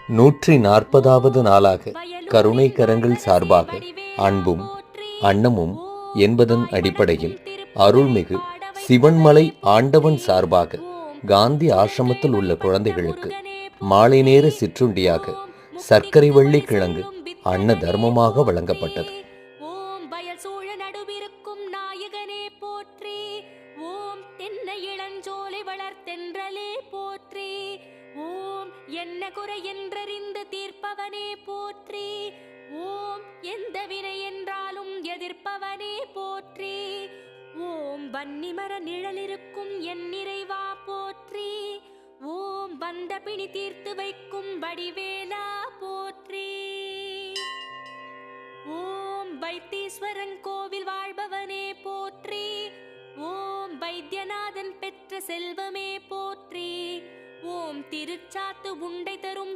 140வது நாளாக கருணை கரங்கள் சார்பாக அன்பும் அன்னமும் என்பதன் அடிப்படையில் அருள்மிகு சிவன்மலை ஆண்டவன் சார்பாக காந்தி ஆசிரமத்தில் உள்ள குழந்தைகளுக்கு மாலை நேர சிற்றுண்டியாக சர்க்கரை வள்ளி கிழங்கு அன்ன தர்மமாக வழங்கப்பட்டது. ஓம் வயல் சூழ நடுவிருக்கும் நாயகனே போற்றி, ஓம் தென்னை இளஞ்சோலை வளர்த்தென்றலே போற்றி, ஓம் என்ன குறை என்றறிந்து தீர்ப்பவனே போற்றி, ஓம் எந்த வினை என்றாலும் எதிர்ப்பவனே போற்றி, ஓம் வன்னிமர நிழலிருக்கும் என் நிறைவா போற்றி, ஓம் வந்த பிணி தீர்த்து வைக்கும் வடிவேலா போற்றி, ஓம் வைத்தீஸ்வரன் கோவில் வாழ்பவனே போற்றி, ஓம் வைத்தியநாதன் பெற்ற செல்வமே போற்றி, ஓம் திருச்சாத்து உண்டை தரும்